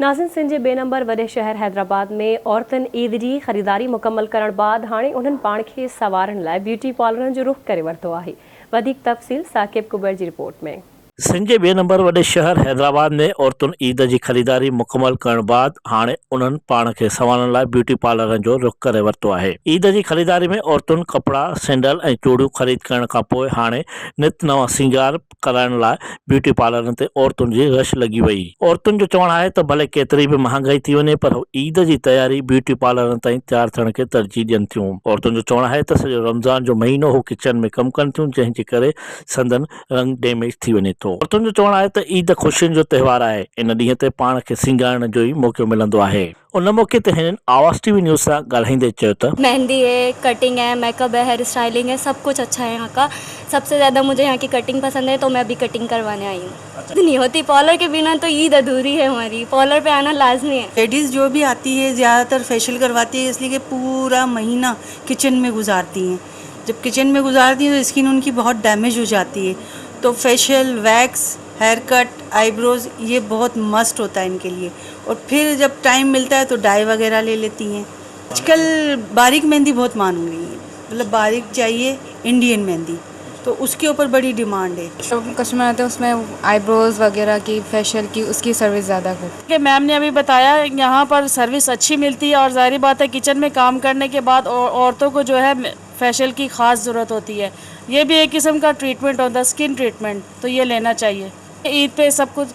नाज़िन सिंह जे ॿिए नंबर वॾे शहर हैदराबाद में औरतुनि ईद जी ख़रीदारी मुकमल करण बाद हाणे उन्हनि पाण खे संवारण लाइ ब्यूटी पार्लरनि जो रुख़ करे वरितो आहे। वधीक तफ़सील साकिब कुबैर जी रिपोर्ट में। सिंध जे ॿिए नंबर वॾे शहर हैदराबाद में औरतुनि ईद जी ख़रीदारी मुकमल करण बाद हाणे उन्हनि पाण खे संवारण लाइ ब्यूटी पार्लरनि जो रुख़ करे वरितो आहे। ईद जी ख़रीदारी में औरतुनि कपिड़ा, सैंडल ऐं चूड़ियूं ख़रीद करण खां पोइ हाणे नित नवां सींगार कराइण लाइ ब्यूटी पार्लरनि ते औरतुनि जी रश लॻी वई। औरतुनि जो चवणु आहे त भले केतिरी बि महांगाई थी वञे पर ईद जी तयारी ब्यूटी पार्लरनि ताईं तयारु थियण खे तरजीह ॾियनि थियूं। औरतुनि जो चवणु आहे त सॼो रमज़ान जो महीनो हू किचन में कमु कनि थियूं, जंहिंजे करे संदन रंग डैमेज थी वञे थो। औरतुनि जो चवणु आहे त ईद ख़ुशियुनि जो त्योहार आहे। इन ॾींहं ते पाण खे सिंगारण जो ई मौक़ो मिलंदो आहे। उन मौक़े ते हिननि आवाज़ टीवी न्यूज़ सां ॻाल्हाईंदे चयो त मेहंदी है, कटिंग है, मेकअप है, हेयर स्टाइलिंग है, सब कुछ अच्छा है यहाँ का। सबसे ज़्यादा मुझे यहाँ की कटिंग पसंद है, तो मैं अभी कटिंग करवाने आई हूँ। नहीं होती पार्लर के बिना तो ईद अधूरी है हमारी। पार्लर पे आना लाजमी है। लेडीज़ जो भी आती है ज़्यादातर फेशियल करवाती है, इसलिए कि पूरा महीना किचन में गुजारती हैं। जब किचन में गुजारती हैं तो स्किन उनकी बहुत डैमेज हो जाती है, तो facial, wax, hair cut, eyebrows ये बहुत मस्ट होता है इनके लिए। और फिर जब टाइम मिलता है तो डाई वगैरह ले लेती हैं। आजकल बारीक मेहंदी बहुत मांग रही है, मतलब बारीक चाहिए इंडियन मेहंदी, तो उसके ऊपर बड़ी डिमांड है। कस्टमर आते हैं उसमें आईब्रोज वगैरह की, फेशियल की, उसकी सर्विस ज़्यादा करते कि मैम ने अभी बताया यहाँ पर सर्विस अच्छी मिलती है और जाहिर बात है किचन में काम करने के बाद औरतों को जो है फेशियल की ख़ास ज़रूरत होती है। ये भी एक किस्म का ट्रीटमेंट होता है, स्किन ट्रीटमेंट, तो ये लेना चाहिए। ईद पे सब कुछ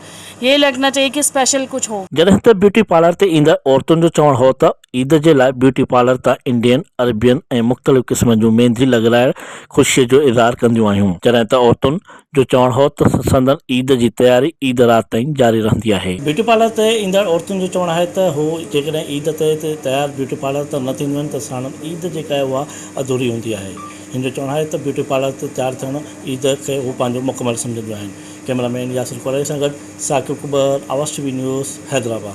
ये लगना चाहिए कि स्पेशल कुछ हो। जॾहिं त ब्यूटी पार्लर ते ईंदड़ औरतुनि जो चवणु हो त ईद जे लाइ ब्यूटी पार्लर तां इंडियन, अरबियन ऐं मुख़्तलिफ़ क़िस्मनि जूं मेहंदी लॻाराए ख़ुशीअ जो इज़हार कंदियूं आहियूं। जॾहिं त औरतुनि जो चवणु हो त संदन ईद जी तयारी ईद राति ताईं जारी रहंदी आहे। ब्यूटी पार्लर ते ईंदड़ औरतुनि जो चवणु आहे त हू जेकॾहिं ईद ते तयारु ब्यूटी पार्लर त न थींदियूं आहिनि त साणु ईद जेका आहे उहा अधूरी हूंदी आहे। हिन जो चवणु आहे त ब्यूटी पार्लर ते तयारु थियणु ईद खे हू पंहिंजो मुकमल सम्झंदियूं आहिनि। कैमरामैन यासिर कुरैशी सां गॾु साकिब कुबर, आवाज़ टीवी न्यूज़, हैदराबाद।